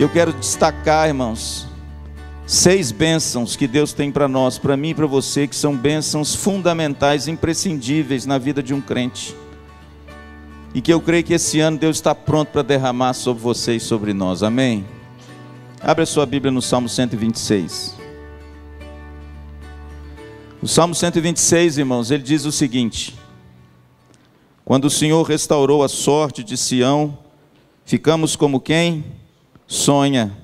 Eu quero destacar, irmãos, 6 bênçãos que Deus tem para nós, para mim e para você, que são bênçãos fundamentais, imprescindíveis na vida de um crente. E que eu creio que esse ano Deus está pronto para derramar sobre você e sobre nós, amém? Abre a sua Bíblia no Salmo 126. O Salmo 126, irmãos, ele diz o seguinte: quando o Senhor restaurou a sorte de Sião, ficamos como quem sonha.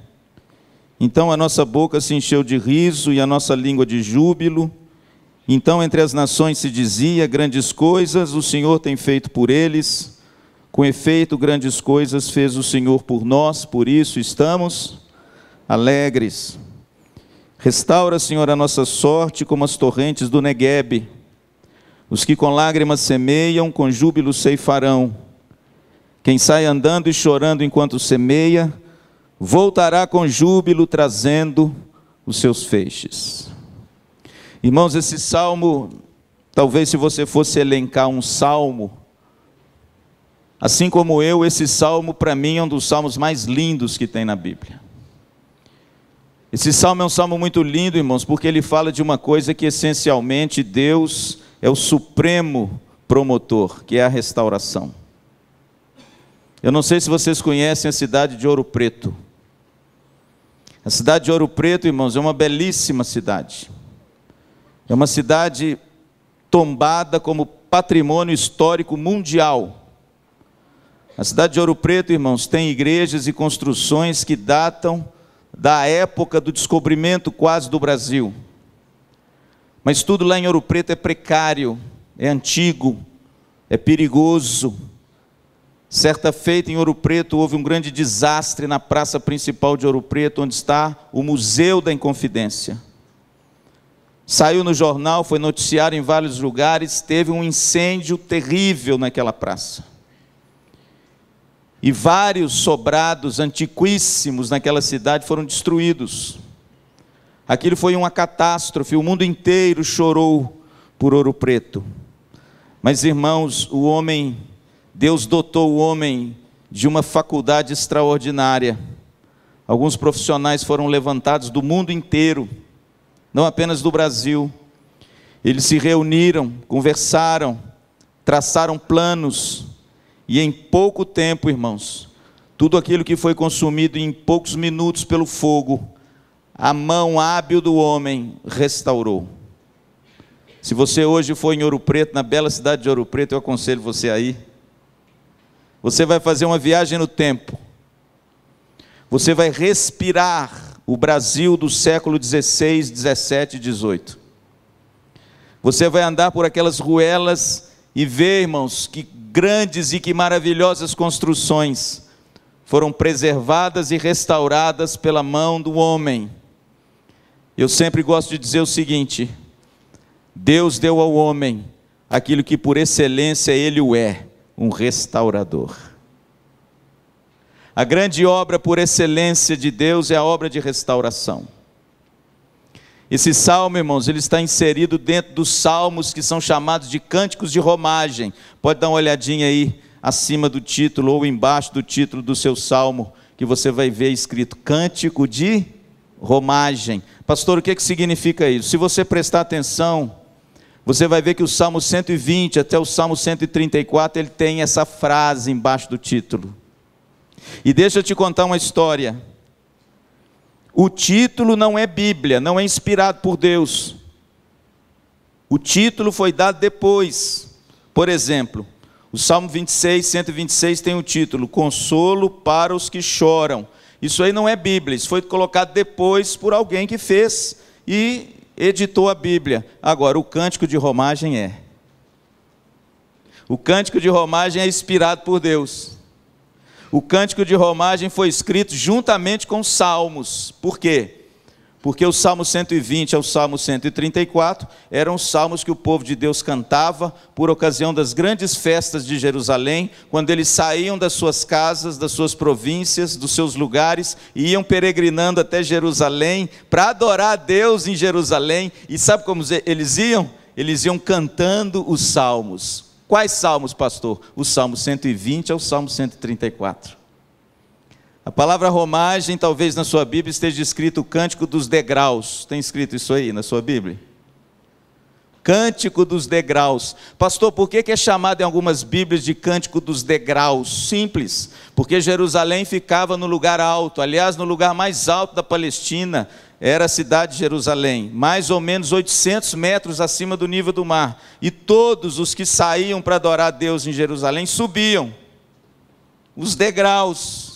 Então a nossa boca se encheu de riso e a nossa língua de júbilo. Então entre as nações se dizia: grandes coisas o Senhor tem feito por eles. Com efeito, grandes coisas fez o Senhor por nós, por isso estamos alegres. Restaura, Senhor, a nossa sorte como as torrentes do Neguebe. Os que com lágrimas semeiam, com júbilo ceifarão. Quem sai andando e chorando enquanto semeia, voltará com júbilo trazendo os seus feixes. Irmãos, esse salmo, talvez se você fosse elencar um salmo, assim como eu, esse salmo para mim é um dos salmos mais lindos que tem na Bíblia. Esse salmo é um salmo muito lindo, irmãos, porque ele fala de uma coisa que essencialmente Deus é o supremo promotor, que é a restauração. Eu não sei se vocês conhecem a cidade de Ouro Preto. A cidade de Ouro Preto, irmãos, é uma belíssima cidade. É uma cidade tombada como patrimônio histórico mundial. A cidade de Ouro Preto, irmãos, tem igrejas e construções que datam da época do descobrimento quase do Brasil. Mas tudo lá em Ouro Preto é precário, é antigo, é perigoso. Certa feita em Ouro Preto houve um grande desastre na praça principal de Ouro Preto, onde está o Museu da Inconfidência. Saiu no jornal, foi noticiado em vários lugares, teve um incêndio terrível naquela praça. E vários sobrados antiquíssimos naquela cidade foram destruídos. Aquilo foi uma catástrofe, o mundo inteiro chorou por Ouro Preto. Mas, irmãos, Deus dotou o homem de uma faculdade extraordinária. Alguns profissionais foram levantados do mundo inteiro, não apenas do Brasil. Eles se reuniram, conversaram, traçaram planos, e em pouco tempo, irmãos, tudo aquilo que foi consumido em poucos minutos pelo fogo, a mão hábil do homem restaurou. Se você hoje for em Ouro Preto, na bela cidade de Ouro Preto, eu aconselho você a ir. Você vai fazer uma viagem no tempo. Você vai respirar o Brasil do século 16, 17 e 18. Você vai andar por aquelas ruelas e ver, irmãos, que grandes e que maravilhosas construções foram preservadas e restauradas pela mão do homem. Eu sempre gosto de dizer o seguinte: Deus deu ao homem aquilo que por excelência ele o é, um restaurador. A grande obra por excelência de Deus é a obra de restauração. Esse salmo, irmãos, ele está inserido dentro dos salmos que são chamados de cânticos de romagem. Pode dar uma olhadinha aí, acima do título ou embaixo do título do seu salmo, que você vai ver escrito cântico de romagem. Pastor, o que significa isso? Se você prestar atenção, você vai ver que o Salmo 120 até o Salmo 134, ele tem essa frase embaixo do título. E deixa eu te contar uma história. O título não é Bíblia, não é inspirado por Deus. O título foi dado depois. Por exemplo, o Salmo 26, 126 tem o título Consolo para os que choram. Isso aí não é Bíblia, isso foi colocado depois por alguém que fez e editou a Bíblia. Agora, o cântico de romagem é. O cântico de romagem é inspirado por Deus. O cântico de romagem foi escrito juntamente com os salmos. Por quê? Porque o Salmo 120 ao Salmo 134 eram os salmos que o povo de Deus cantava por ocasião das grandes festas de Jerusalém, quando eles saíam das suas casas, das suas províncias, dos seus lugares, e iam peregrinando até Jerusalém para adorar a Deus em Jerusalém. E sabe como eles iam? Eles iam cantando os salmos. Quais salmos, pastor? O Salmo 120 ao Salmo 134. A palavra romagem, talvez na sua Bíblia esteja escrito o Cântico dos Degraus. Tem escrito isso aí na sua Bíblia? Cântico dos Degraus. Pastor, por que é chamado em algumas Bíblias de Cântico dos Degraus? Simples, porque Jerusalém ficava no lugar alto, aliás, no lugar mais alto da Palestina, era a cidade de Jerusalém, mais ou menos 800 metros acima do nível do mar. E todos os que saíam para adorar a Deus em Jerusalém subiam os degraus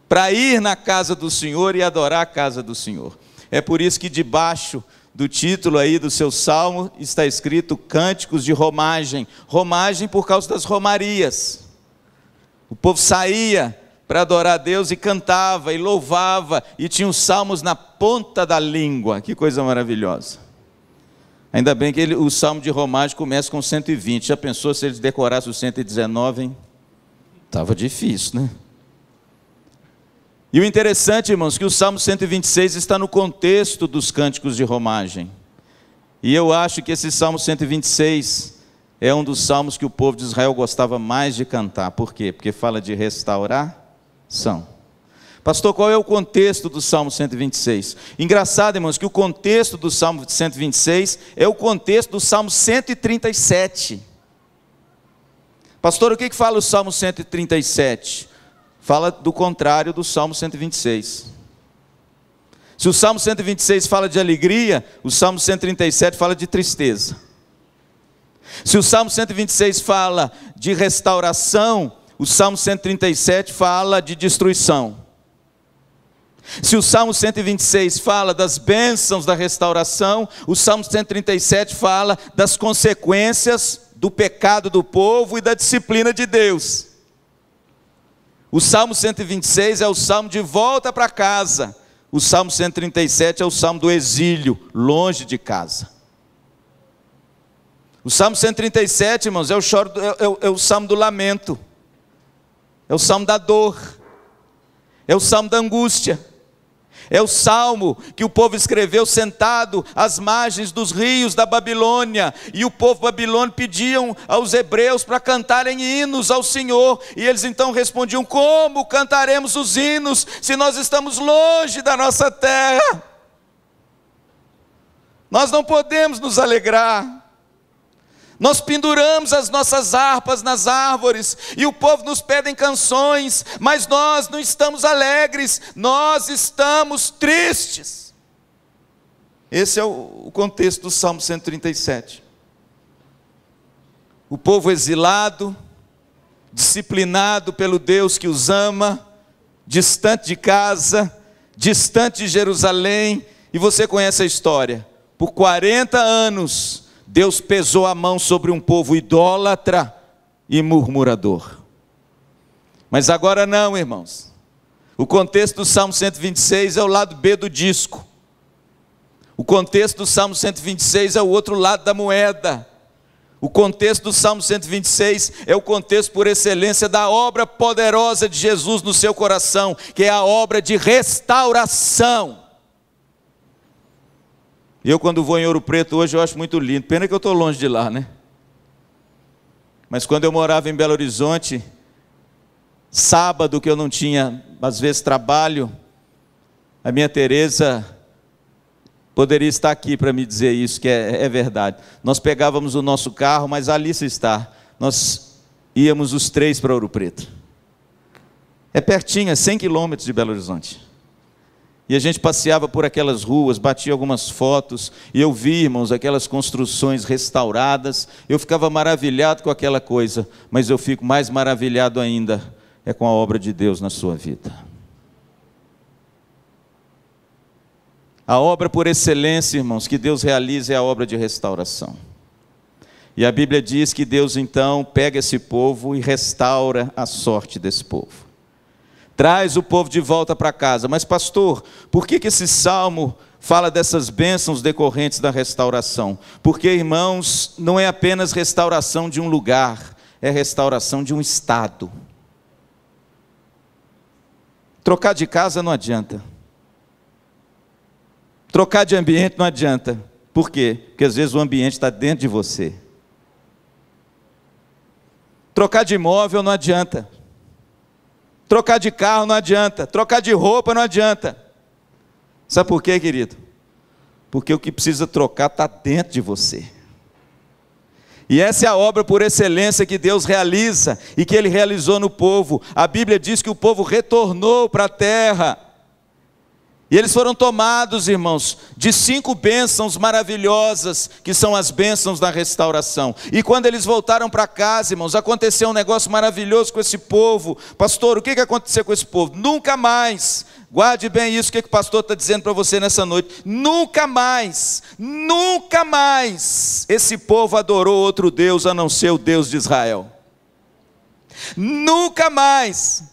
para ir na casa do Senhor e adorar a casa do Senhor. É por isso que debaixo do título aí do seu salmo está escrito Cânticos de Romagem. Romagem por causa das romarias. O povo saía para adorar a Deus e cantava e louvava e tinha os salmos na ponta da língua. Que coisa maravilhosa. Ainda bem que o salmo de romagem começa com 120. Já pensou se eles decorassem o 119, hein? Estava difícil, né? E o interessante, irmãos, que o Salmo 126 está no contexto dos cânticos de romagem. E eu acho que esse Salmo 126 é um dos salmos que o povo de Israel gostava mais de cantar. Por quê? Porque fala de restauração. Pastor, qual é o contexto do Salmo 126? Engraçado, irmãos, que o contexto do Salmo 126 é o contexto do Salmo 137. Pastor, o que fala o Salmo 137? Fala do contrário do Salmo 126. Se o Salmo 126 fala de alegria, o Salmo 137 fala de tristeza. Se o Salmo 126 fala de restauração, o Salmo 137 fala de destruição. Se o Salmo 126 fala das bênçãos da restauração, o Salmo 137 fala das consequências do pecado do povo e da disciplina de Deus. O Salmo 126 é o Salmo de volta para casa. O Salmo 137 é o Salmo do exílio, longe de casa. O Salmo 137, irmãos, é o Salmo do lamento. É o Salmo da dor. É o Salmo da angústia. É o salmo que o povo escreveu sentado às margens dos rios da Babilônia. E o povo babilônico pediam aos hebreus para cantarem hinos ao Senhor. E eles então respondiam: como cantaremos os hinos se nós estamos longe da nossa terra? Nós não podemos nos alegrar. Nós penduramos as nossas harpas nas árvores, e o povo nos pede canções, mas nós não estamos alegres, nós estamos tristes. Esse é o contexto do Salmo 137. O povo exilado, disciplinado pelo Deus que os ama, distante de casa, distante de Jerusalém, e você conhece a história. Por 40 anos, Deus pesou a mão sobre um povo idólatra e murmurador. Mas agora não, irmãos. O contexto do Salmo 126 é o lado B do disco. O contexto do Salmo 126 é o outro lado da moeda. O contexto do Salmo 126 é o contexto por excelência da obra poderosa de Jesus no seu coração, que é a obra de restauração. Eu, quando vou em Ouro Preto hoje, eu acho muito lindo. Pena que eu estou longe de lá, né? Mas quando eu morava em Belo Horizonte, sábado que eu não tinha, às vezes, trabalho, a minha Tereza poderia estar aqui para me dizer isso, que é verdade. Nós pegávamos o nosso carro, mas a Alice está. Nós íamos os três para Ouro Preto. É pertinho, é 100 quilômetros de Belo Horizonte. E a gente passeava por aquelas ruas, batia algumas fotos, e eu vi, irmãos, aquelas construções restauradas. Eu ficava maravilhado com aquela coisa, mas eu fico mais maravilhado ainda com a obra de Deus na sua vida. A obra por excelência, irmãos, que Deus realiza é a obra de restauração. E a Bíblia diz que Deus então pega esse povo e restaura a sorte desse povo. Traz o povo de volta para casa. Mas pastor, por que esse salmo fala dessas bênçãos decorrentes da restauração? Porque, irmãos, não é apenas restauração de um lugar, é restauração de um estado. Trocar de casa não adianta. Trocar de ambiente não adianta. Por quê? Porque às vezes o ambiente está dentro de você. Trocar de imóvel não adianta. Trocar de carro não adianta, trocar de roupa não adianta. Sabe por quê, querido? Porque o que precisa trocar está dentro de você. E essa é a obra por excelência que Deus realiza e que Ele realizou no povo. A Bíblia diz que o povo retornou para a terra. E eles foram tomados, irmãos, de 5 bênçãos maravilhosas, que são as bênçãos da restauração. E quando eles voltaram para casa, irmãos, aconteceu um negócio maravilhoso com esse povo. Pastor, o que aconteceu com esse povo? Nunca mais, guarde bem isso, o que o pastor está dizendo para você nessa noite. Nunca mais esse povo adorou outro Deus a não ser o Deus de Israel. Nunca mais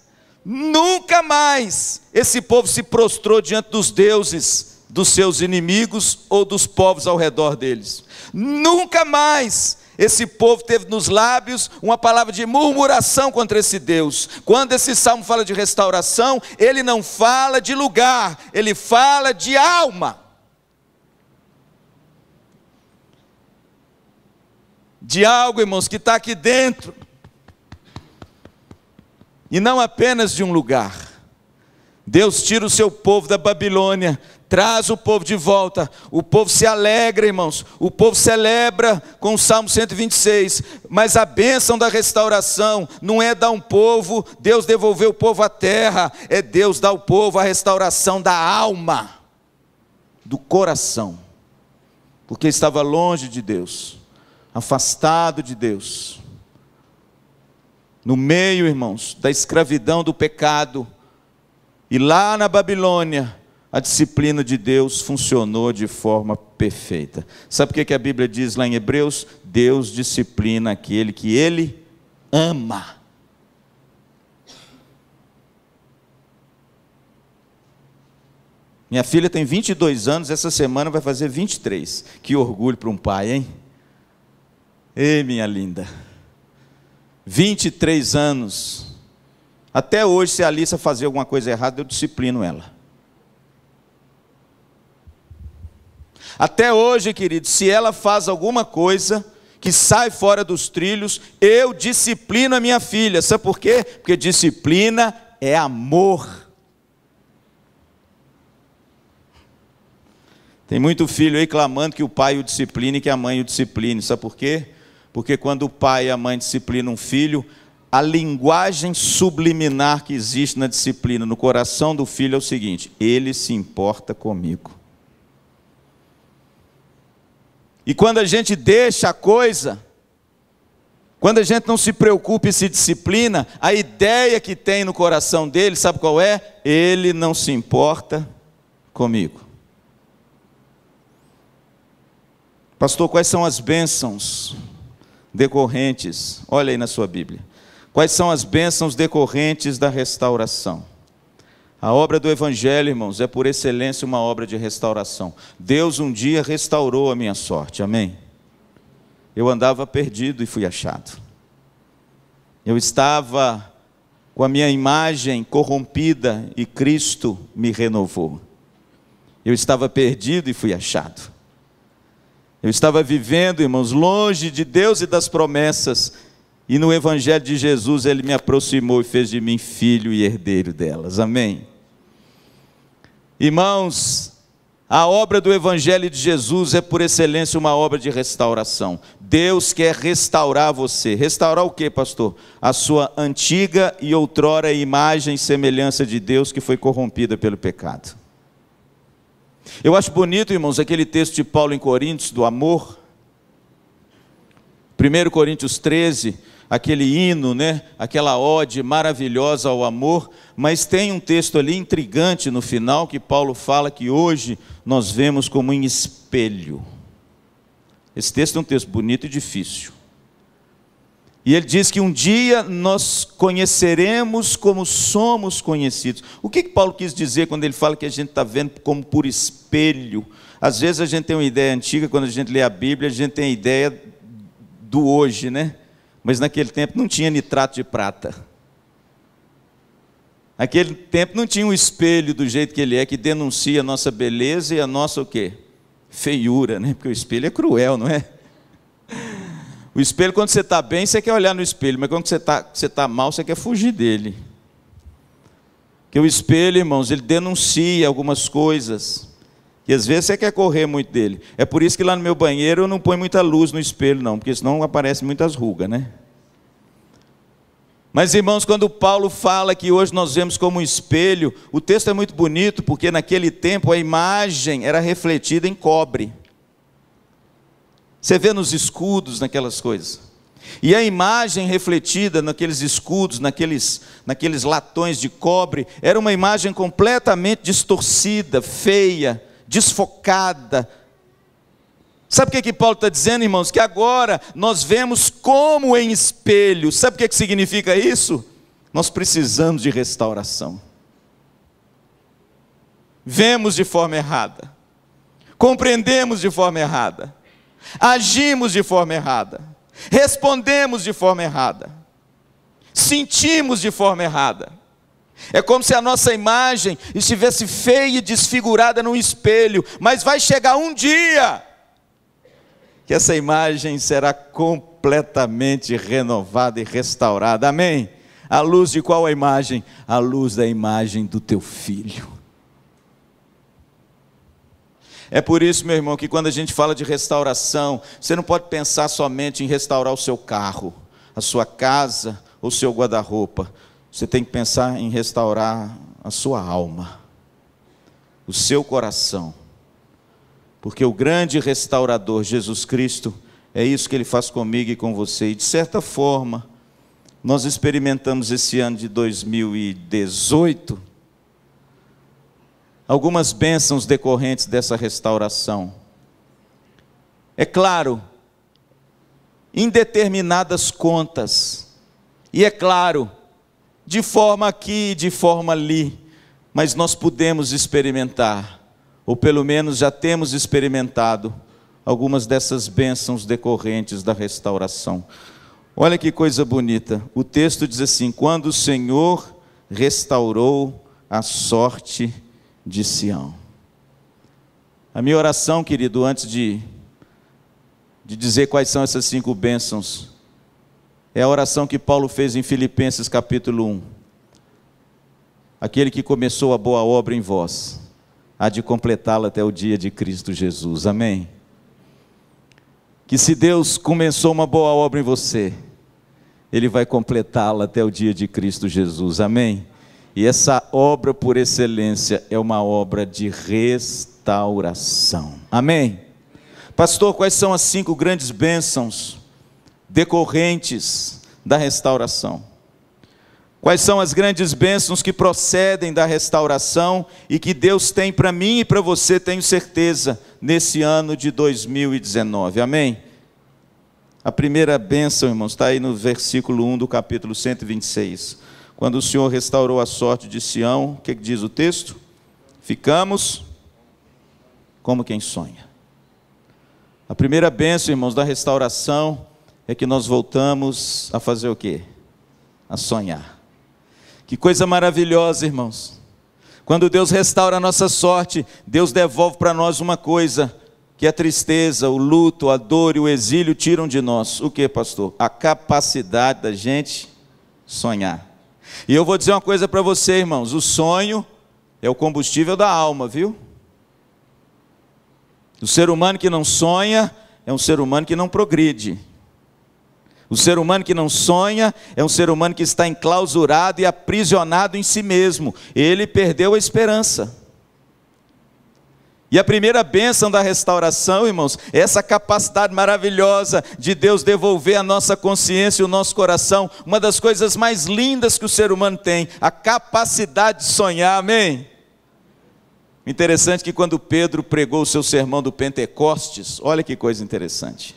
esse povo se prostrou diante dos deuses dos seus inimigos ou dos povos ao redor deles. Nunca mais esse povo teve nos lábios uma palavra de murmuração contra esse Deus. Quando esse salmo fala de restauração, ele não fala de lugar, ele fala de alma. De algo, irmãos, que está aqui dentro. E não apenas de um lugar. Deus tira o seu povo da Babilônia, traz o povo de volta, o povo se alegra, irmãos, o povo celebra com o Salmo 126, mas a bênção da restauração não é dar um povo, Deus devolver o povo à terra, é Deus dar ao povo a restauração da alma, do coração, porque estava longe de Deus, afastado de Deus, no meio, irmãos, da escravidão do pecado. E lá na Babilônia, a disciplina de Deus funcionou de forma perfeita. Sabe o que a Bíblia diz lá em Hebreus? Deus disciplina aquele que Ele ama. Minha filha tem 22 anos, essa semana vai fazer 23. Que orgulho para um pai, hein? Ei, minha linda. 23 anos. Até hoje, se a Alissa fazer alguma coisa errada, eu disciplino ela. Até hoje, querido, se ela faz alguma coisa que sai fora dos trilhos, eu disciplino a minha filha. Sabe por quê? Porque disciplina é amor. Tem muito filho aí clamando que o pai o discipline e que a mãe o discipline. Sabe por quê? Porque quando o pai e a mãe disciplinam um filho, a linguagem subliminar que existe na disciplina no coração do filho é o seguinte: ele se importa comigo. E quando a gente deixa a coisa, quando a gente não se preocupa e se disciplina, a ideia que tem no coração dele, sabe qual é? Ele não se importa comigo. Pastor, quais são as bênçãos decorrentes? Olha aí na sua Bíblia. Quais são as bênçãos decorrentes da restauração? A obra do Evangelho, irmãos, é por excelência uma obra de restauração. Deus um dia restaurou a minha sorte, amém? Eu andava perdido e fui achado. Eu estava com a minha imagem corrompida e Cristo me renovou. Eu estava perdido e fui achado. Eu estava vivendo, irmãos, longe de Deus e das promessas, e no Evangelho de Jesus Ele me aproximou e fez de mim filho e herdeiro delas, amém? Irmãos, a obra do Evangelho de Jesus é por excelência uma obra de restauração. Deus quer restaurar você. Restaurar o quê, pastor? A sua antiga e outrora imagem e semelhança de Deus que foi corrompida pelo pecado. Eu acho bonito, irmãos, aquele texto de Paulo em Coríntios, do amor. 1 Coríntios 13, aquele hino, né? Aquela ode maravilhosa ao amor, mas tem um texto ali intrigante no final, que Paulo fala que hoje nós vemos como em espelho. Esse texto é um texto bonito e difícil. E ele diz que um dia nós conheceremos como somos conhecidos. O que Paulo quis dizer quando ele fala que a gente está vendo como por espelho? Às vezes a gente tem uma ideia antiga, quando a gente lê a Bíblia, a gente tem a ideia do hoje, né? Mas naquele tempo não tinha nitrato de prata. Naquele tempo não tinha um espelho do jeito que ele é, que denuncia a nossa beleza e a nossa o quê? Feiura, né? Porque o espelho é cruel, não é? O espelho, quando você está bem, você quer olhar no espelho, mas quando você está mal, você quer fugir dele. Porque o espelho, irmãos, ele denuncia algumas coisas, e às vezes você quer correr muito dele. É por isso que lá no meu banheiro eu não ponho muita luz no espelho não, porque senão aparecem muitas rugas, né? Mas, irmãos, quando Paulo fala que hoje nós vemos como um espelho, o texto é muito bonito, porque naquele tempo a imagem era refletida em cobre. Você vê nos escudos, naquelas coisas. E a imagem refletida naqueles escudos, naqueles latões de cobre, era uma imagem completamente distorcida, feia, desfocada. Sabe o que Paulo está dizendo, irmãos? Que agora nós vemos como em espelho. Sabe o que significa isso? Nós precisamos de restauração. Vemos de forma errada, compreendemos de forma errada, agimos de forma errada, respondemos de forma errada, sentimos de forma errada. É como se a nossa imagem estivesse feia e desfigurada num espelho, mas vai chegar um dia que essa imagem será completamente renovada e restaurada, amém? À luz de qual a imagem? À luz da imagem do teu filho. É por isso, meu irmão, que quando a gente fala de restauração, você não pode pensar somente em restaurar o seu carro, a sua casa ou o seu guarda-roupa. Você tem que pensar em restaurar a sua alma, o seu coração. Porque o grande restaurador, Jesus Cristo, é isso que Ele faz comigo e com você. E de certa forma, nós experimentamos esse ano de 2018, algumas bênçãos decorrentes dessa restauração. É claro, em determinadas contas, e é claro, de forma aqui, de forma ali, mas nós podemos experimentar, ou pelo menos já temos experimentado, algumas dessas bênçãos decorrentes da restauração. Olha que coisa bonita, o texto diz assim: quando o Senhor restaurou a sorte de Sião. A minha oração, querido, antes de dizer quais são essas 5 bênçãos, é a oração que Paulo fez em Filipenses capítulo 1. Aquele que começou a boa obra em vós, há de completá-la até o dia de Cristo Jesus, amém? Que se Deus começou uma boa obra em você, Ele vai completá-la até o dia de Cristo Jesus, amém? E essa obra por excelência é uma obra de restauração, amém? Pastor, quais são as 5 grandes bênçãos decorrentes da restauração? Quais são as grandes bênçãos que procedem da restauração e que Deus tem para mim e para você, tenho certeza, nesse ano de 2019, amém? A primeira bênção, irmãos, está aí no versículo 1 do capítulo 126. Quando o Senhor restaurou a sorte de Sião, o que diz o texto? Ficamos como quem sonha. A primeira bênção, irmãos, da restauração é que nós voltamos a fazer o quê? A sonhar. Que coisa maravilhosa, irmãos. Quando Deus restaura a nossa sorte, Deus devolve para nós uma coisa, que a tristeza, o luto, a dor e o exílio tiram de nós. O que, pastor? A capacidade da gente sonhar. E eu vou dizer uma coisa para você, irmãos, o sonho é o combustível da alma, viu? O ser humano que não sonha é um ser humano que não progride. O ser humano que não sonha é um ser humano que está enclausurado e aprisionado em si mesmo. Ele perdeu a esperança. E a primeira bênção da restauração, irmãos, é essa capacidade maravilhosa de Deus devolver a nossa consciência e o nosso coração. Uma das coisas mais lindas que o ser humano tem, a capacidade de sonhar, amém? Interessante que quando Pedro pregou o seu sermão do Pentecostes, olha que coisa interessante.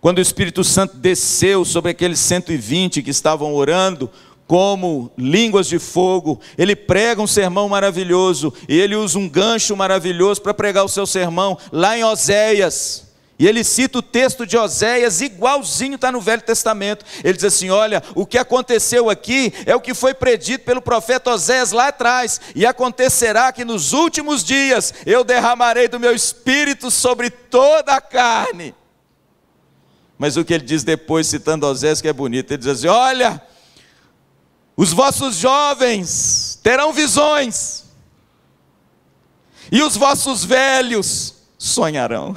Quando o Espírito Santo desceu sobre aqueles 120 que estavam orando, como línguas de fogo, ele prega um sermão maravilhoso, e ele usa um gancho maravilhoso para pregar o seu sermão, lá em Oséias, e ele cita o texto de Oséias, igualzinho está no Velho Testamento, ele diz assim: olha, o que aconteceu aqui, é o que foi predito pelo profeta Oséias lá atrás, e acontecerá que nos últimos dias, eu derramarei do meu Espírito sobre toda a carne. Mas o que ele diz depois, citando Oséias, que é bonito, ele diz assim: olha, os vossos jovens terão visões, e os vossos velhos sonharão.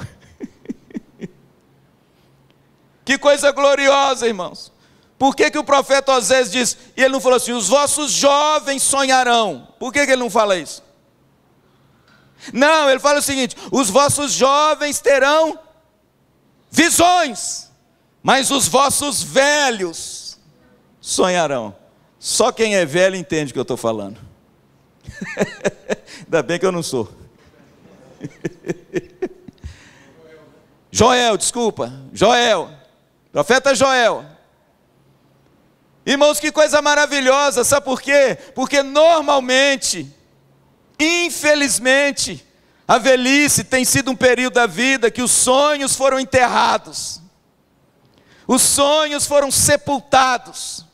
Que coisa gloriosa, irmãos. Por que o profeta Osés diz, e ele não falou assim, os vossos jovens sonharão? Por que ele não fala isso? Não, ele fala o seguinte, os vossos jovens terão visões, mas os vossos velhos sonharão. Só quem é velho entende o que eu estou falando. Ainda bem que eu não sou. Joel, profeta Joel. Irmãos, que coisa maravilhosa, sabe por quê? Porque normalmente, infelizmente, a velhice tem sido um período da vida que os sonhos foram enterrados, os sonhos foram sepultados.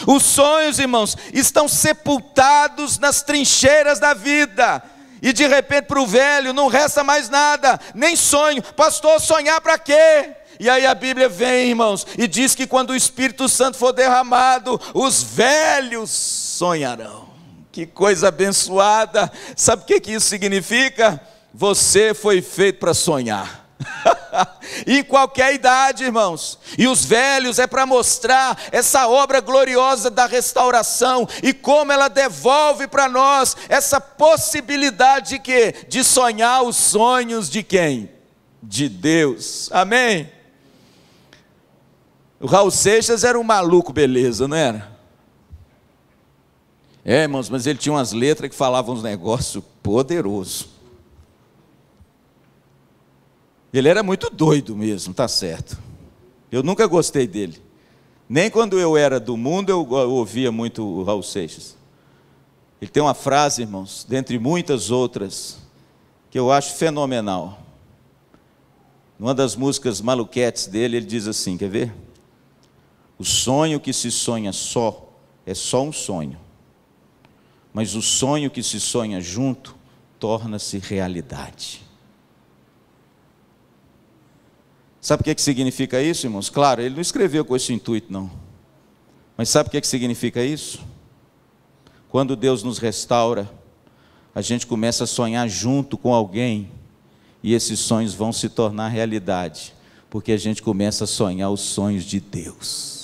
Os sonhos, irmãos, estão sepultados nas trincheiras da vida, e de repente para o velho não resta mais nada, nem sonho. Pastor, sonhar para quê? E aí a Bíblia vem, irmãos, e diz que quando o Espírito Santo for derramado, os velhos sonharão. Que coisa abençoada. Sabe o que isso significa? Você foi feito para sonhar. Em qualquer idade, irmãos. E os velhos é para mostrar essa obra gloriosa da restauração, e como ela devolve para nós essa possibilidade de quê? De sonhar os sonhos de quem? De Deus. Amém? O Raul Seixas era um maluco, beleza, não era? Irmãos, mas ele tinha umas letras que falavam uns negócios poderosos. Ele era muito doido mesmo, tá certo. Eu nunca gostei dele. Nem quando eu era do mundo eu ouvia muito o Raul Seixas. Ele tem uma frase, irmãos, dentre muitas outras, que eu acho fenomenal. Numa das músicas maluquetes dele, ele diz assim, quer ver? O sonho que se sonha só, é só um sonho. Mas o sonho que se sonha junto, torna-se realidade. Sabe o que significa isso, irmãos? Claro, ele não escreveu com esse intuito, não. Mas sabe o que significa isso? Quando Deus nos restaura, a gente começa a sonhar junto com alguém, e esses sonhos vão se tornar realidade, porque a gente começa a sonhar os sonhos de Deus.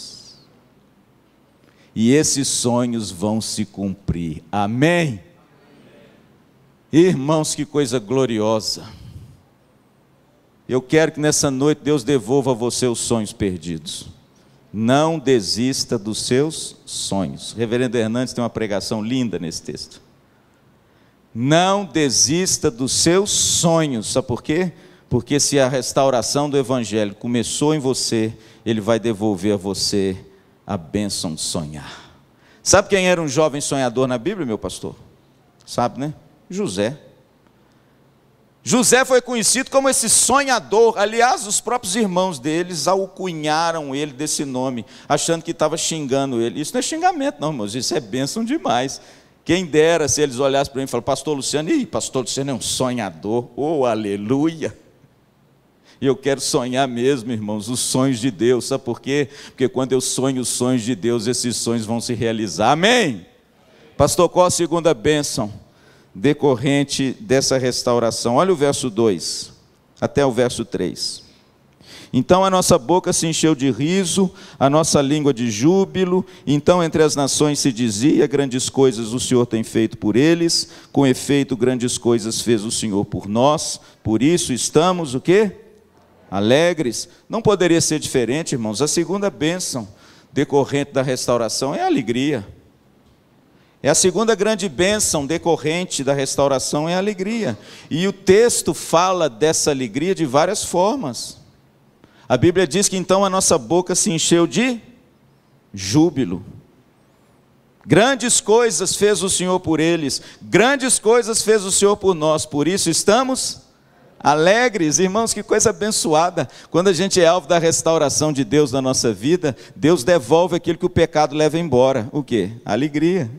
E esses sonhos vão se cumprir. Amém? Irmãos, que coisa gloriosa. Eu quero que nessa noite Deus devolva a você os sonhos perdidos. Não desista dos seus sonhos. O reverendo Hernandes tem uma pregação linda nesse texto. Não desista dos seus sonhos. Sabe por quê? Porque se a restauração do Evangelho começou em você, ele vai devolver a você a bênção de sonhar. Sabe quem era um jovem sonhador na Bíblia, meu pastor? Sabe, né? José. José foi conhecido como esse sonhador. Aliás, os próprios irmãos deles alcunharam ele desse nome, achando que estava xingando ele. Isso não é xingamento não, irmãos, isso é bênção demais. Quem dera se eles olhassem para mim e falassem, pastor Luciano, pastor Luciano é um sonhador, oh aleluia. E eu quero sonhar mesmo, irmãos, os sonhos de Deus. Sabe por quê? Porque quando eu sonho os sonhos de Deus, esses sonhos vão se realizar. Amém? Pastor, qual a segunda bênção decorrente dessa restauração? Olha o verso 2, até o verso 3. Então a nossa boca se encheu de riso, a nossa língua de júbilo. Então entre as nações se dizia, grandes coisas o Senhor tem feito por eles. Com efeito, grandes coisas fez o Senhor por nós. Por isso estamos, o quê? Alegres. Não poderia ser diferente, irmãos. A segunda bênção decorrente da restauração é a alegria. É a segunda grande bênção decorrente da restauração é a alegria. E o texto fala dessa alegria de várias formas. A Bíblia diz que então a nossa boca se encheu de júbilo. Grandes coisas fez o Senhor por eles, grandes coisas fez o Senhor por nós, por isso estamos alegres. Irmãos, que coisa abençoada. Quando a gente é alvo da restauração de Deus na nossa vida, Deus devolve aquilo que o pecado leva embora. O quê? A alegria.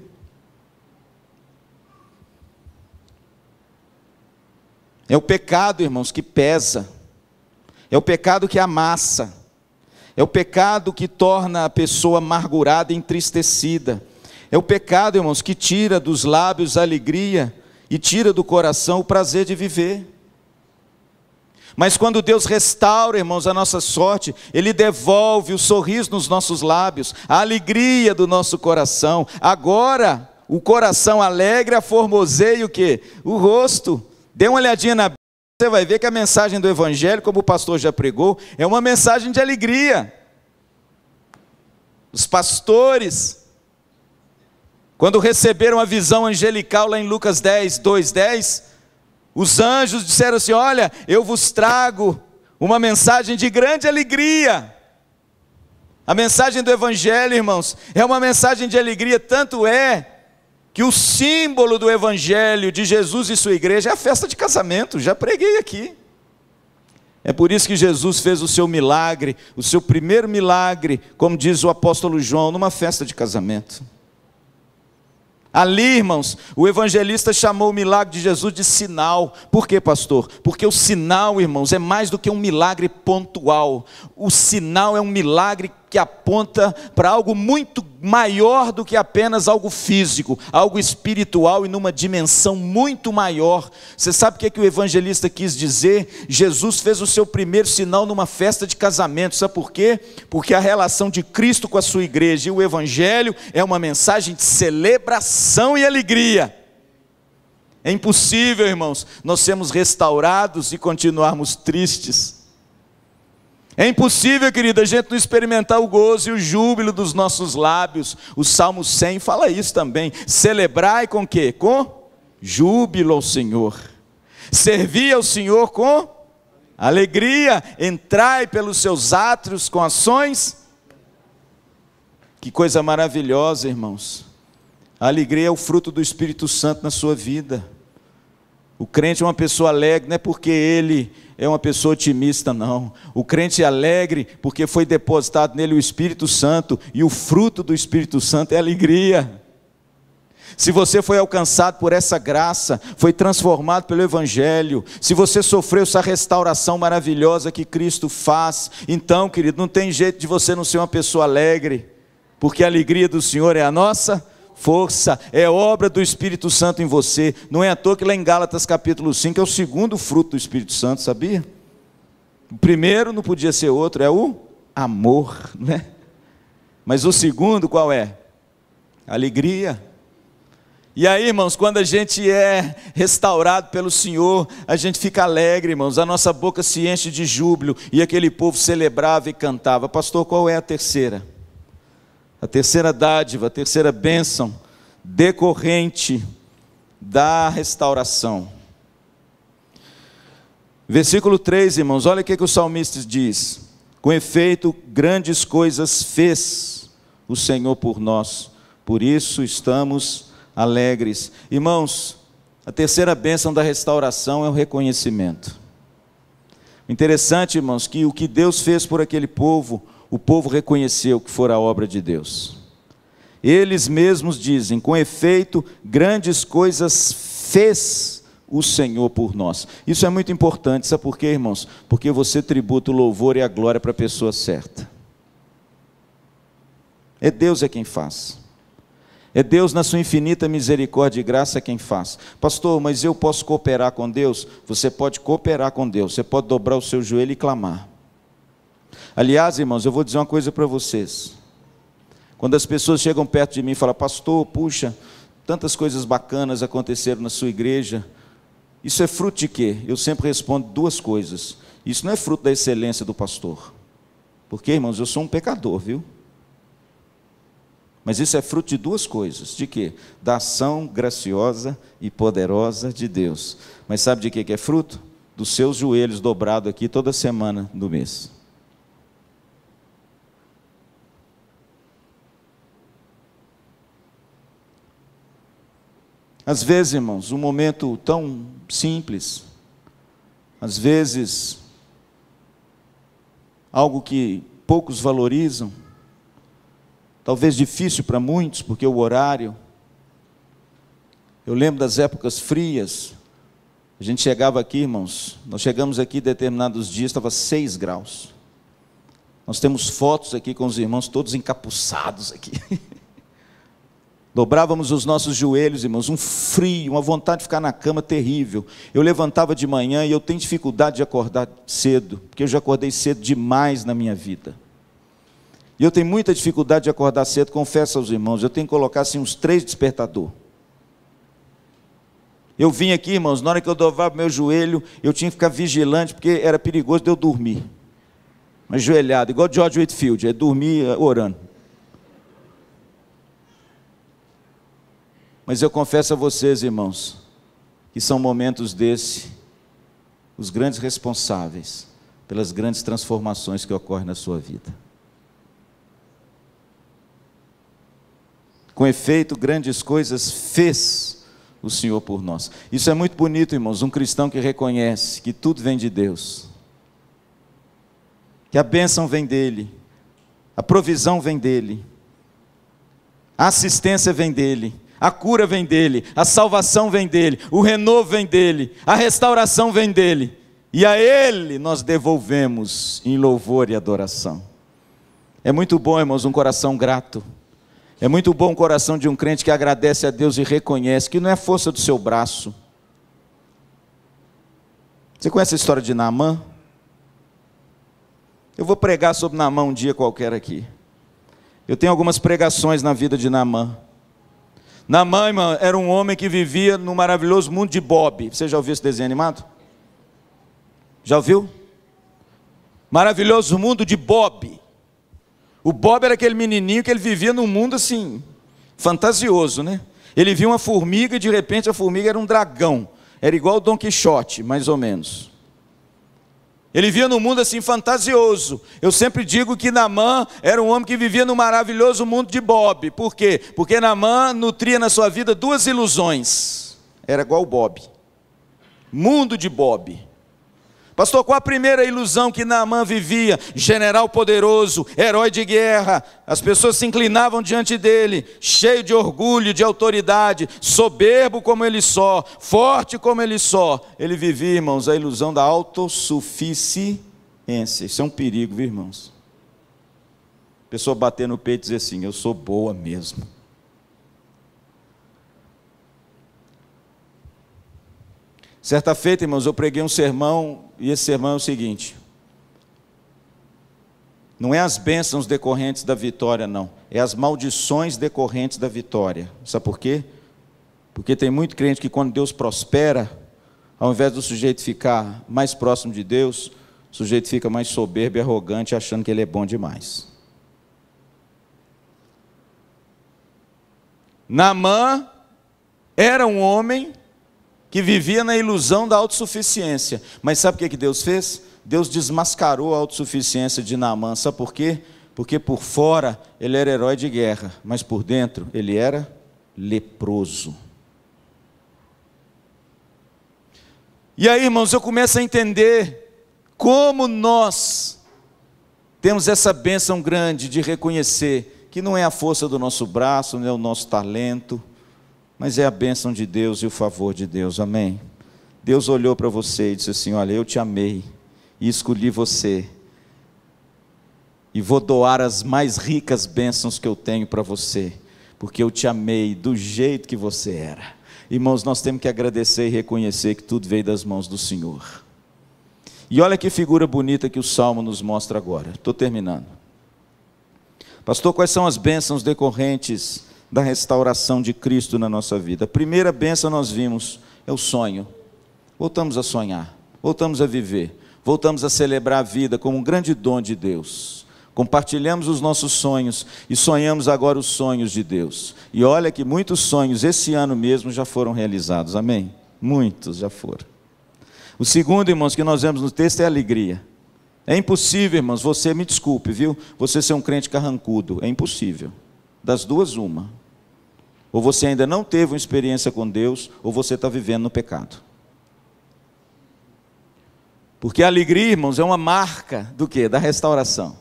É o pecado, irmãos, que pesa. É o pecado que amassa. É o pecado que torna a pessoa amargurada e entristecida. É o pecado, irmãos, que tira dos lábios a alegria e tira do coração o prazer de viver. Mas quando Deus restaura, irmãos, a nossa sorte, Ele devolve o sorriso nos nossos lábios, a alegria do nosso coração. Agora, o coração alegre aformoseia o quê? O rosto. Dê uma olhadinha na Bíblia, você vai ver que a mensagem do Evangelho, como o pastor já pregou, é uma mensagem de alegria. Os pastores, quando receberam a visão angelical lá em Lucas 10, 2:10, os anjos disseram assim: olha, eu vos trago uma mensagem de grande alegria. A mensagem do Evangelho, irmãos, é uma mensagem de alegria, tanto é que o símbolo do Evangelho de Jesus e sua igreja é a festa de casamento, já preguei aqui. É por isso que Jesus fez o seu milagre, o seu primeiro milagre, como diz o apóstolo João, numa festa de casamento. Ali, irmãos, o evangelista chamou o milagre de Jesus de sinal. Por quê, pastor? Porque o sinal, irmãos, é mais do que um milagre pontual. O sinal é um milagre que aponta para algo muito maior do que apenas algo físico, algo espiritual e numa dimensão muito maior. Você sabe o que é que o evangelista quis dizer? Jesus fez o seu primeiro sinal numa festa de casamento. Sabe por quê? Porque a relação de Cristo com a sua igreja e o evangelho é uma mensagem de celebração e alegria. É impossível, irmãos, nós sermos restaurados e continuarmos tristes. É impossível, querida, a gente não experimentar o gozo e o júbilo dos nossos lábios. O Salmo 100 fala isso também. Celebrai com quê? Com júbilo ao Senhor. Servi ao Senhor com alegria. Entrai pelos seus átrios com ações. Que coisa maravilhosa, irmãos. A alegria é o fruto do Espírito Santo na sua vida. O crente é uma pessoa alegre, não é porque ele é uma pessoa otimista, não. O crente é alegre porque foi depositado nele o Espírito Santo, e o fruto do Espírito Santo é alegria. Se você foi alcançado por essa graça, foi transformado pelo Evangelho, se você sofreu essa restauração maravilhosa que Cristo faz, então, querido, não tem jeito de você não ser uma pessoa alegre, porque a alegria do Senhor é a nossa força, é obra do Espírito Santo em você. Não é à toa que lá em Gálatas capítulo 5 é o segundo fruto do Espírito Santo, sabia? O primeiro não podia ser outro, é o amor, né? Mas o segundo qual é? Alegria. E aí, irmãos, quando a gente é restaurado pelo Senhor, a gente fica alegre, irmãos, a nossa boca se enche de júbilo, e aquele povo celebrava e cantava. Pastor, qual é a terceira? A terceira dádiva, a terceira bênção decorrente da restauração. Versículo 3, irmãos, olha o que o salmista diz: com efeito, grandes coisas fez o Senhor por nós, por isso estamos alegres. Irmãos, a terceira bênção da restauração é o reconhecimento. Interessante, irmãos, que o que Deus fez por aquele povo, o povo reconheceu que fora a obra de Deus. Eles mesmos dizem: com efeito, grandes coisas fez o Senhor por nós. Isso é muito importante, sabe por quê, irmãos? Porque você tributa o louvor e a glória para a pessoa certa. É Deus quem faz. É Deus na sua infinita misericórdia e graça quem faz. Pastor, mas eu posso cooperar com Deus? Você pode cooperar com Deus, você pode dobrar o seu joelho e clamar. Aliás, irmãos, eu vou dizer uma coisa para vocês. Quando as pessoas chegam perto de mim e falam: pastor, puxa, tantas coisas bacanas aconteceram na sua igreja, isso é fruto de quê? Eu sempre respondo duas coisas: isso não é fruto da excelência do pastor, porque, irmãos, eu sou um pecador, viu? Mas isso é fruto de duas coisas. De quê? Da ação graciosa e poderosa de Deus. Mas sabe de que é fruto? Dos seus joelhos dobrados aqui toda semana do mês. Às vezes, irmãos, um momento tão simples, às vezes, algo que poucos valorizam, talvez difícil para muitos, porque o horário. Eu lembro das épocas frias, a gente chegava aqui, irmãos, nós chegamos aqui determinados dias, estava 6 graus. Nós temos fotos aqui com os irmãos, todos encapuçados aqui. Dobrávamos os nossos joelhos, irmãos, um frio, uma vontade de ficar na cama terrível. Eu levantava de manhã e eu tenho dificuldade de acordar cedo, porque eu já acordei cedo demais na minha vida. E eu tenho muita dificuldade de acordar cedo, confesso aos irmãos, eu tenho que colocar assim uns 3 despertador. Eu vim aqui, irmãos, na hora que eu dobrava meu joelho, eu tinha que ficar vigilante, porque era perigoso de eu dormir. Ajoelhado, igual George Whitefield, dormir orando. Mas eu confesso a vocês, irmãos, que são momentos desse, os grandes responsáveis pelas grandes transformações que ocorrem na sua vida. Com efeito, grandes coisas fez o Senhor por nós. Isso é muito bonito, irmãos, um cristão que reconhece que tudo vem de Deus, que a bênção vem dEle, a provisão vem dEle, a assistência vem dEle, a cura vem dEle, a salvação vem dEle, o renovo vem dEle, a restauração vem dEle, e a Ele nós devolvemos em louvor e adoração. É muito bom, irmãos, um coração grato. É muito bom o coração de um crente que agradece a Deus e reconhece que não é força do seu braço. Você conhece a história de Naamã? Eu vou pregar sobre Naamã um dia qualquer aqui. Eu tenho algumas pregações na vida de Naamã. Naamã, irmão, era um homem que vivia no maravilhoso mundo de Bob. Você já ouviu esse desenho animado? Já ouviu? Maravilhoso mundo de Bob. O Bob era aquele menininho que ele vivia num mundo assim, fantasioso, né? Ele via uma formiga e de repente a formiga era um dragão. Era igual o Dom Quixote, mais ou menos. Ele vivia num mundo assim fantasioso. Eu sempre digo que Naamã era um homem que vivia no maravilhoso mundo de Bob. Por quê? Porque Naamã nutria na sua vida 2 ilusões. Era igual o Bob. Mundo de Bob. Pastor, qual a primeira ilusão que Naamã vivia? General poderoso, herói de guerra, as pessoas se inclinavam diante dele, cheio de orgulho, de autoridade, soberbo como ele só, forte como ele só. Ele vivia, irmãos, a ilusão da autossuficiência. Isso é um perigo, viu, irmãos? A pessoa bater no peito e dizer assim, eu sou boa mesmo. Certa feita, irmãos, eu preguei um sermão, e esse sermão é o seguinte: não é as bênçãos decorrentes da vitória, não, é as maldições decorrentes da vitória. Sabe por quê? Porque tem muito crente que quando Deus prospera, ao invés do sujeito ficar mais próximo de Deus, o sujeito fica mais soberbo e arrogante, achando que ele é bom demais. Naamã era um homem que vivia na ilusão da autossuficiência. Mas sabe o que Deus fez? Deus desmascarou a autossuficiência de Naamã. Sabe por quê? Porque por fora ele era herói de guerra, mas por dentro ele era leproso. E aí, irmãos, eu começo a entender como nós temos essa bênção grande de reconhecer que não é a força do nosso braço, não é o nosso talento, mas é a bênção de Deus e o favor de Deus, amém? Deus olhou para você e disse assim, olha, eu te amei e escolhi você, e vou doar as mais ricas bênçãos que eu tenho para você, porque eu te amei do jeito que você era. Irmãos, nós temos que agradecer e reconhecer que tudo veio das mãos do Senhor. E olha que figura bonita que o Salmo nos mostra agora, estou terminando. Pastor, quais são as bênçãos decorrentes da restauração de Cristo na nossa vida? A primeira bênção nós vimos, é o sonho. Voltamos a sonhar, voltamos a viver, voltamos a celebrar a vida como um grande dom de Deus. Compartilhamos os nossos sonhos e sonhamos agora os sonhos de Deus. E olha que muitos sonhos esse ano mesmo já foram realizados, amém? Muitos já foram. O segundo, irmãos, que nós vemos no texto é a alegria. É impossível, irmãos, você, me desculpe, viu? Você ser um crente carrancudo, é impossível. Das duas, uma. Ou você ainda não teve uma experiência com Deus, ou você está vivendo no pecado. Porque a alegria, irmãos, é uma marca do quê? Da restauração.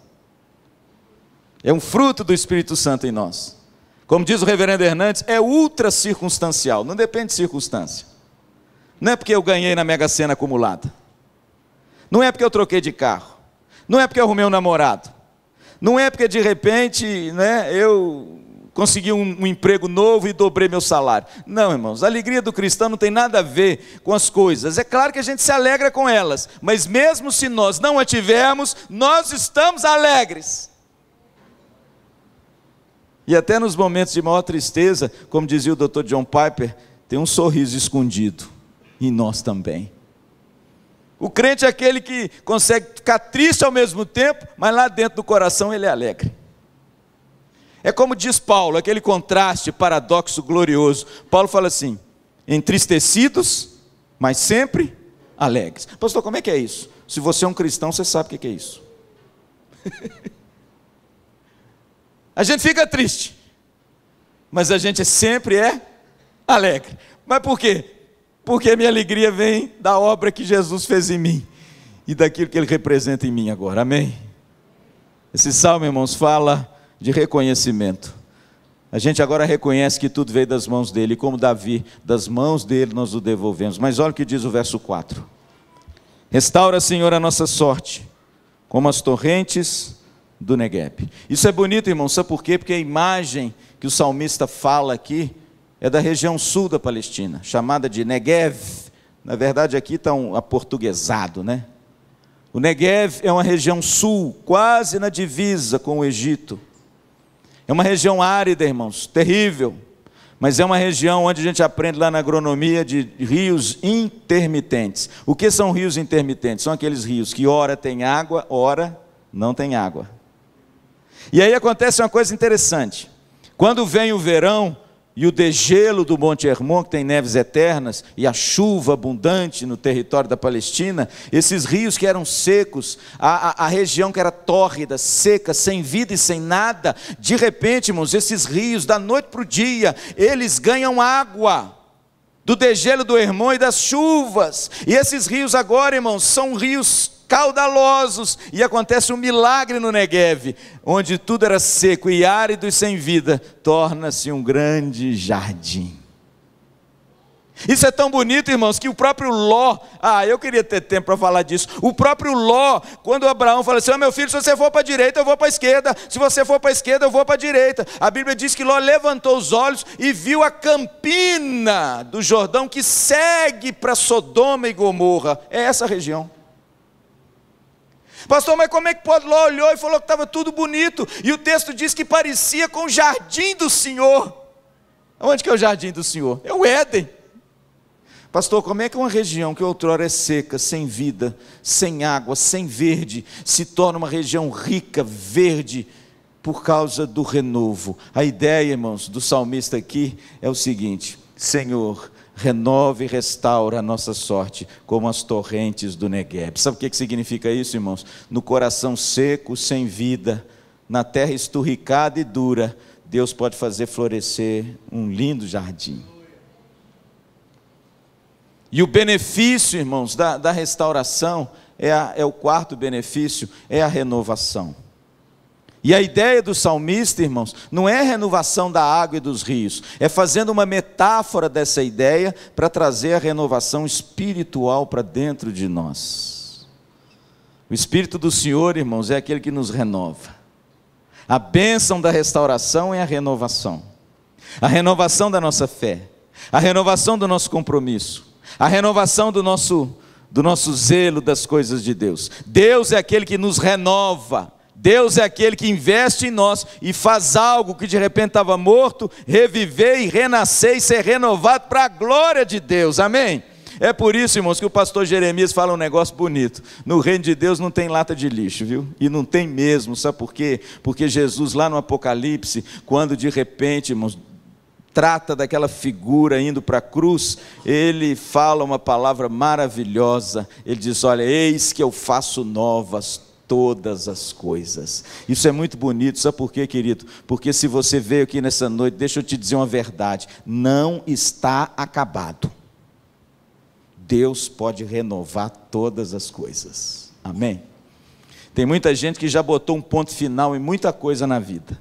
É um fruto do Espírito Santo em nós. Como diz o reverendo Hernandes, é ultra circunstancial, não depende de circunstância. Não é porque eu ganhei na Mega Sena acumulada. Não é porque eu troquei de carro. Não é porque eu arrumei um namorado. Não é porque de repente, né, eu consegui um emprego novo e dobrei meu salário. Não, irmãos, a alegria do cristão não tem nada a ver com as coisas. É claro que a gente se alegra com elas, mas mesmo se nós não a tivermos, nós estamos alegres. E até nos momentos de maior tristeza, como dizia o Dr. John Piper, tem um sorriso escondido, e nós também. O crente é aquele que consegue ficar triste ao mesmo tempo, mas lá dentro do coração ele é alegre. É como diz Paulo, aquele contraste, paradoxo glorioso. Paulo fala assim: entristecidos, mas sempre alegres. Pastor, como é que é isso? Se você é um cristão, você sabe o que é isso. A gente fica triste, mas a gente sempre é alegre. Mas por quê? Porque minha alegria vem da obra que Jesus fez em mim e daquilo que Ele representa em mim agora, amém? Esse salmo, irmãos, fala de reconhecimento. A gente agora reconhece que tudo veio das mãos dEle, e como Davi, das mãos dEle nós o devolvemos. Mas olha o que diz o verso 4: restaura, Senhor, a nossa sorte, como as torrentes do Negueb. Isso é bonito, irmão, sabe por quê? Porque a imagem que o salmista fala aqui é da região sul da Palestina, chamada de Negev. Na verdade aqui está aportuguesado, né? O Negev é uma região sul, quase na divisa com o Egito. É uma região árida, irmãos, terrível, mas é uma região onde a gente aprende lá na agronomia de rios intermitentes. O que são rios intermitentes? São aqueles rios que ora tem água, ora não tem água. E aí acontece uma coisa interessante: quando vem o verão e o degelo do Monte Hermon, que tem neves eternas, e a chuva abundante no território da Palestina, esses rios que eram secos, a região que era tórrida, seca, sem vida e sem nada, de repente, irmãos, esses rios, da noite para o dia, eles ganham água do degelo do Hermon e das chuvas. E esses rios agora, irmãos, são rios caudalosos, e acontece um milagre no Neguev, onde tudo era seco e árido e sem vida, torna-se um grande jardim. Isso é tão bonito, irmãos, que o próprio Ló, eu queria ter tempo para falar disso, o próprio Ló, quando Abraão fala assim: meu filho, se você for para a direita, eu vou para a esquerda, se você for para a esquerda, eu vou para a direita. A Bíblia diz que Ló levantou os olhos e viu a campina do Jordão, que segue para Sodoma e Gomorra. É essa região. Pastor, mas como é que pode? Ló olhou e falou que estava tudo bonito, e o texto diz que parecia com o jardim do Senhor. Onde que é o jardim do Senhor? É o Éden. Pastor, como é que uma região que outrora é seca, sem vida, sem água, sem verde, se torna uma região rica, verde, por causa do renovo? A ideia, irmãos, do salmista aqui é o seguinte: Senhor, renova e restaura a nossa sorte, como as torrentes do Negueb. Sabe o que significa isso, irmãos? No coração seco, sem vida, na terra esturricada e dura, Deus pode fazer florescer um lindo jardim. E o benefício, irmãos, da restauração, é o quarto benefício, é a renovação. E a ideia do salmista, irmãos, não é a renovação da água e dos rios, é fazendo uma metáfora dessa ideia para trazer a renovação espiritual para dentro de nós. O Espírito do Senhor, irmãos, é aquele que nos renova. A bênção da restauração é a renovação da nossa fé, a renovação do nosso compromisso, a renovação do nosso zelo das coisas de Deus. Deus é aquele que nos renova. Deus é aquele que investe em nós e faz algo que de repente estava morto, reviver e renascer e ser renovado para a glória de Deus, amém? É por isso, irmãos, que o pastor Jeremias fala um negócio bonito: no reino de Deus não tem lata de lixo, viu? E não tem mesmo, sabe por quê? Porque Jesus lá no Apocalipse, quando de repente, irmãos, trata daquela figura indo para a cruz, ele fala uma palavra maravilhosa, ele diz: olha, eis que eu faço novas todas as coisas. Isso é muito bonito, sabe por quê, querido? Porque se você veio aqui nessa noite, deixa eu te dizer uma verdade: não está acabado. Deus pode renovar todas as coisas, amém? Tem muita gente que já botou um ponto final em muita coisa na vida.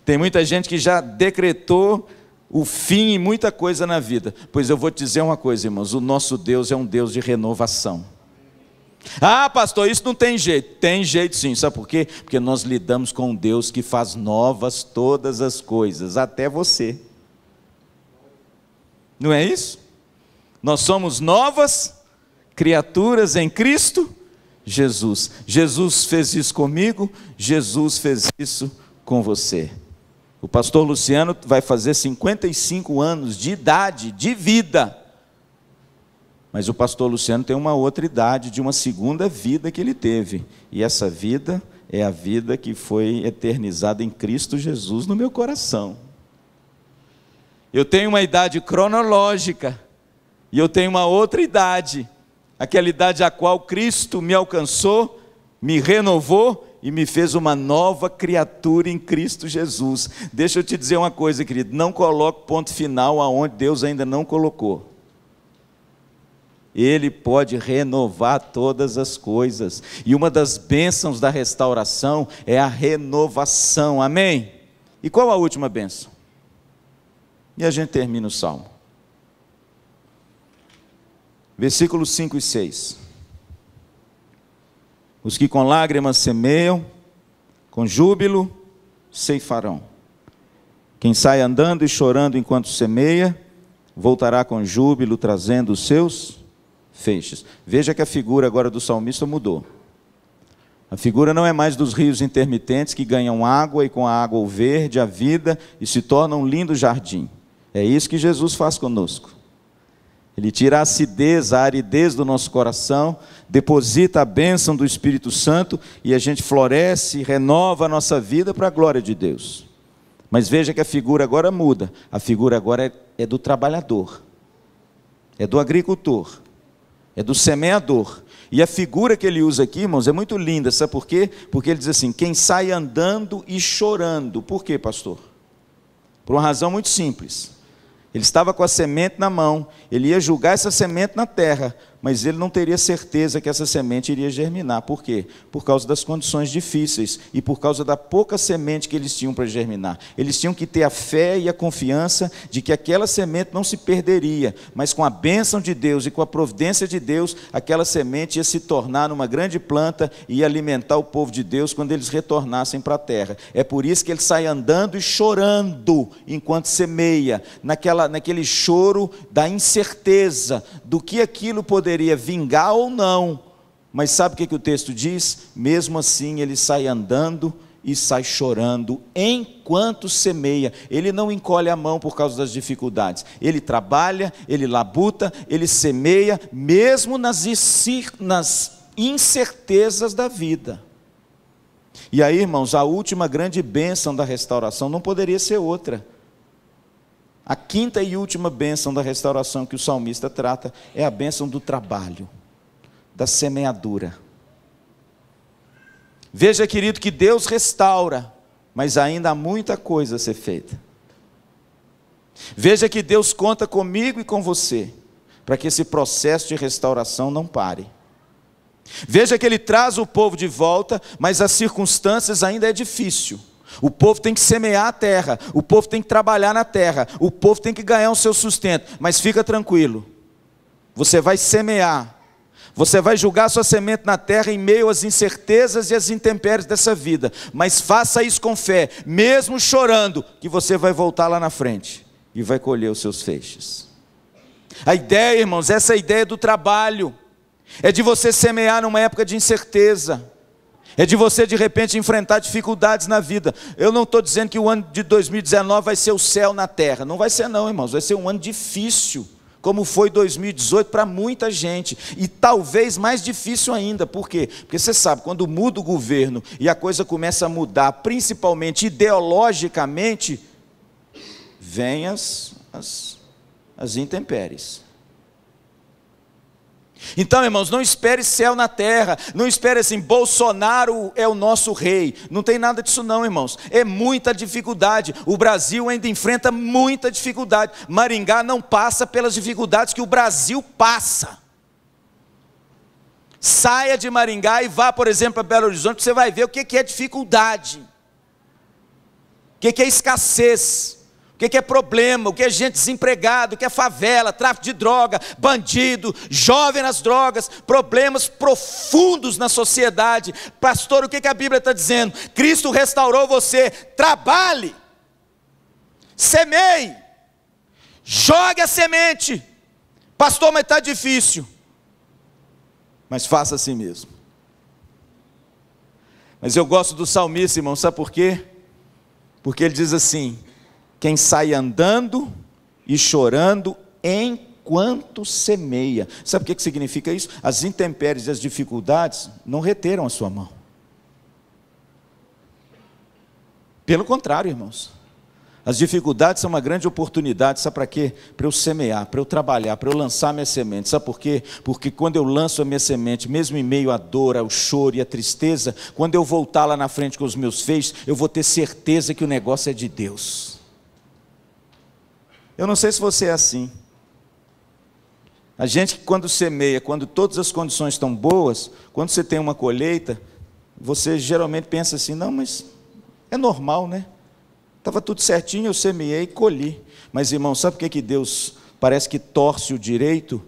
Tem muita gente que já decretou o fim em muita coisa na vida. Pois eu vou te dizer uma coisa, irmãos: o nosso Deus é um Deus de renovação. Ah, pastor, isso não tem jeito. Tem jeito sim, sabe por quê? Porque nós lidamos com um Deus que faz novas todas as coisas, até você. Não é isso? Nós somos novas criaturas em Cristo Jesus. Jesus fez isso comigo, Jesus fez isso com você. O pastor Luciano vai fazer 55 anos de idade, de vida. Mas o pastor Luciano tem uma outra idade, de uma segunda vida que ele teve. E essa vida é a vida que foi eternizada em Cristo Jesus no meu coração. Eu tenho uma idade cronológica, e eu tenho uma outra idade, aquela idade a qual Cristo me alcançou, me renovou e me fez uma nova criatura em Cristo Jesus. Deixa eu te dizer uma coisa, querido, não coloque ponto final aonde Deus ainda não colocou. Ele pode renovar todas as coisas, e uma das bênçãos da restauração é a renovação, amém? E qual a última bênção? E a gente termina o Salmo. Versículos 5 e 6. Os que com lágrimas semeiam, com júbilo ceifarão. Quem sai andando e chorando enquanto semeia, voltará com júbilo trazendo os seus feixes. Veja que a figura agora do salmista mudou. A figura não é mais dos rios intermitentes que ganham água, e com a água o verde, a vida, e se torna um lindo jardim. É isso que Jesus faz conosco. Ele tira a acidez, a aridez do nosso coração, deposita a bênção do Espírito Santo, e a gente floresce, renova a nossa vida para a glória de Deus. Mas veja que a figura agora muda. A figura agora é do trabalhador, é do agricultor, é do semeador. E a figura que ele usa aqui, irmãos, é muito linda, sabe por quê? Porque ele diz assim, quem sai andando e chorando. Por quê, pastor? Por uma razão muito simples. Ele estava com a semente na mão, ele ia jogar essa semente na terra, mas ele não teria certeza que essa semente iria germinar. Por quê? Por causa das condições difíceis e por causa da pouca semente que eles tinham para germinar. Eles tinham que ter a fé e a confiança de que aquela semente não se perderia, mas com a bênção de Deus e com a providência de Deus, aquela semente ia se tornar uma grande planta e ia alimentar o povo de Deus quando eles retornassem para a terra. É por isso que ele sai andando e chorando enquanto semeia, naquele choro da incerteza do que aquilo poderia vingar ou não. Mas sabe o que o texto diz? Mesmo assim ele sai andando e sai chorando enquanto semeia. Ele não encolhe a mão por causa das dificuldades. Ele trabalha, ele labuta, ele semeia, mesmo nas incertezas da vida. E aí, irmãos, a última grande bênção da restauração não poderia ser outra. A quinta e última bênção da restauração que o salmista trata é a bênção do trabalho, da semeadura. Veja, querido, que Deus restaura, mas ainda há muita coisa a ser feita. Veja que Deus conta comigo e com você, para que esse processo de restauração não pare. Veja que Ele traz o povo de volta, mas as circunstâncias ainda é difícil. O povo tem que semear a terra, o povo tem que trabalhar na terra, o povo tem que ganhar o seu sustento, mas fica tranquilo, você vai semear, você vai jogar sua semente na terra em meio às incertezas e às intempéries dessa vida, mas faça isso com fé, mesmo chorando, que você vai voltar lá na frente e vai colher os seus feixes. A ideia, irmãos, essa ideia do trabalho, é de você semear numa época de incerteza, é de você de repente enfrentar dificuldades na vida. Eu não estou dizendo que o ano de 2019 vai ser o céu na terra, não vai ser não, irmãos, vai ser um ano difícil, como foi 2018 para muita gente, e talvez mais difícil ainda. Por quê? Porque você sabe, quando muda o governo e a coisa começa a mudar, principalmente ideologicamente, vem as intempéries. Então, irmãos, não espere céu na terra, não espere assim, Bolsonaro é o nosso rei, não tem nada disso não, irmãos, é muita dificuldade, o Brasil ainda enfrenta muita dificuldade, Maringá não passa pelas dificuldades que o Brasil passa. Saia de Maringá e vá, por exemplo, para Belo Horizonte, você vai ver o que é dificuldade, o que é escassez, o que é problema, o que é gente desempregada, o que é favela, tráfico de droga, bandido, jovem nas drogas, problemas profundos na sociedade. Pastor, o que a Bíblia está dizendo? Cristo restaurou você. Trabalhe, semeie, jogue a semente. Pastor, mas está difícil. Mas faça assim mesmo. Mas eu gosto do salmista, irmão, sabe por quê? Porque ele diz assim: quem sai andando e chorando enquanto semeia. Sabe o que significa isso? As intempéries e as dificuldades não reteram a sua mão. Pelo contrário, irmãos, as dificuldades são uma grande oportunidade. Sabe para quê? Para eu semear, para eu trabalhar, para eu lançar minha semente. Sabe por quê? Porque quando eu lanço a minha semente, mesmo em meio à dor, ao choro e à tristeza, quando eu voltar lá na frente com os meus feixes, eu vou ter certeza que o negócio é de Deus. Eu não sei se você é assim. A gente, quando semeia, quando todas as condições estão boas, quando você tem uma colheita, você geralmente pensa assim: não, mas é normal, né? Estava tudo certinho, eu semeei e colhi. Mas, irmão, sabe por que Deus parece que torce o direito?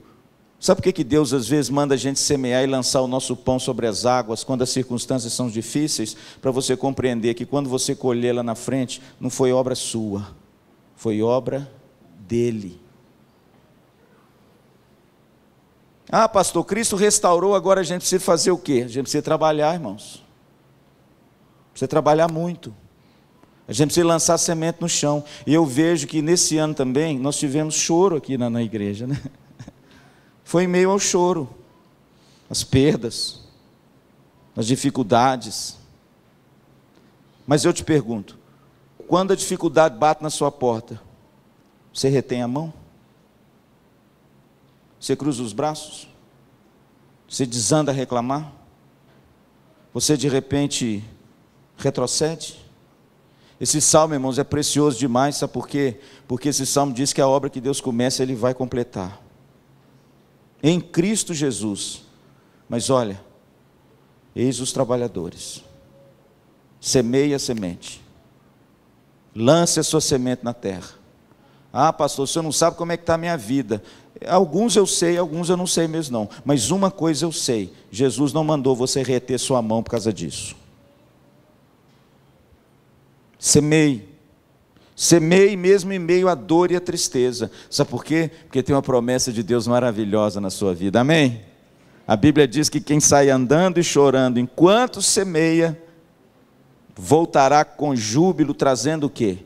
Sabe por que Deus às vezes manda a gente semear e lançar o nosso pão sobre as águas, quando as circunstâncias são difíceis? Para você compreender que quando você colher lá na frente, não foi obra sua, foi obra dele. Ah, pastor, Cristo restaurou, agora a gente precisa fazer o quê? A gente precisa trabalhar, irmãos. Precisa trabalhar muito. A gente precisa lançar semente no chão. E eu vejo que nesse ano também nós tivemos choro aqui na igreja, né? Foi em meio ao choro, as perdas, as dificuldades. Mas eu te pergunto, quando a dificuldade bate na sua porta, você retém a mão? Você cruza os braços? Você desanda a reclamar? Você de repente retrocede? Esse salmo, irmãos, é precioso demais. Sabe por quê? Porque esse salmo diz que a obra que Deus começa, Ele vai completar em Cristo Jesus. Mas olha, eis os trabalhadores. Semeie a semente, lance a sua semente na terra. Ah, pastor, o senhor não sabe como é que está a minha vida. Alguns eu sei, alguns eu não sei mesmo não. Mas uma coisa eu sei: Jesus não mandou você reter sua mão por causa disso. Semeie, semeie mesmo em meio à dor e à tristeza. Sabe por quê? Porque tem uma promessa de Deus maravilhosa na sua vida, amém? A Bíblia diz que quem sai andando e chorando enquanto semeia, voltará com júbilo, trazendo o quê?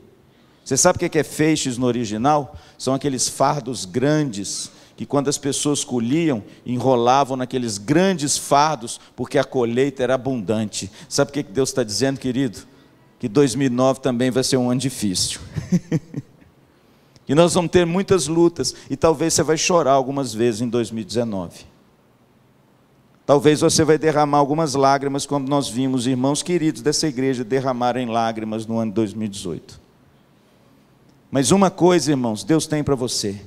Você sabe o que é feixes no original? São aqueles fardos grandes, que quando as pessoas colhiam, enrolavam naqueles grandes fardos, porque a colheita era abundante. Sabe o que Deus está dizendo, querido? Que 2009 também vai ser um ano difícil. E nós vamos ter muitas lutas, e talvez você vai chorar algumas vezes em 2019. Talvez você vai derramar algumas lágrimas, como nós vimos irmãos queridos dessa igreja derramarem lágrimas no ano de 2018. Mas uma coisa, irmãos, Deus tem para você: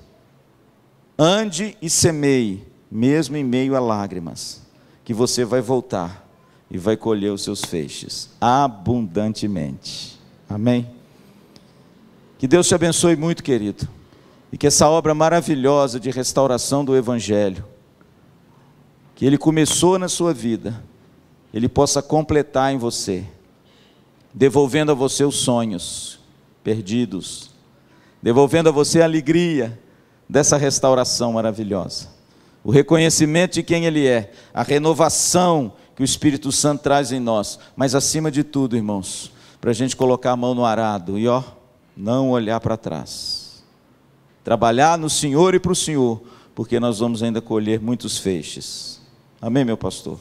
ande e semeie, mesmo em meio a lágrimas, que você vai voltar e vai colher os seus feixes abundantemente. Amém? Que Deus te abençoe muito, querido, e que essa obra maravilhosa de restauração do Evangelho, que Ele começou na sua vida, Ele possa completar em você, devolvendo a você os sonhos perdidos, devolvendo a você a alegria dessa restauração maravilhosa, o reconhecimento de quem Ele é, a renovação que o Espírito Santo traz em nós, mas acima de tudo, irmãos, para a gente colocar a mão no arado e não olhar para trás, trabalhar no Senhor e para o Senhor, porque nós vamos ainda colher muitos feixes. Amém, meu pastor?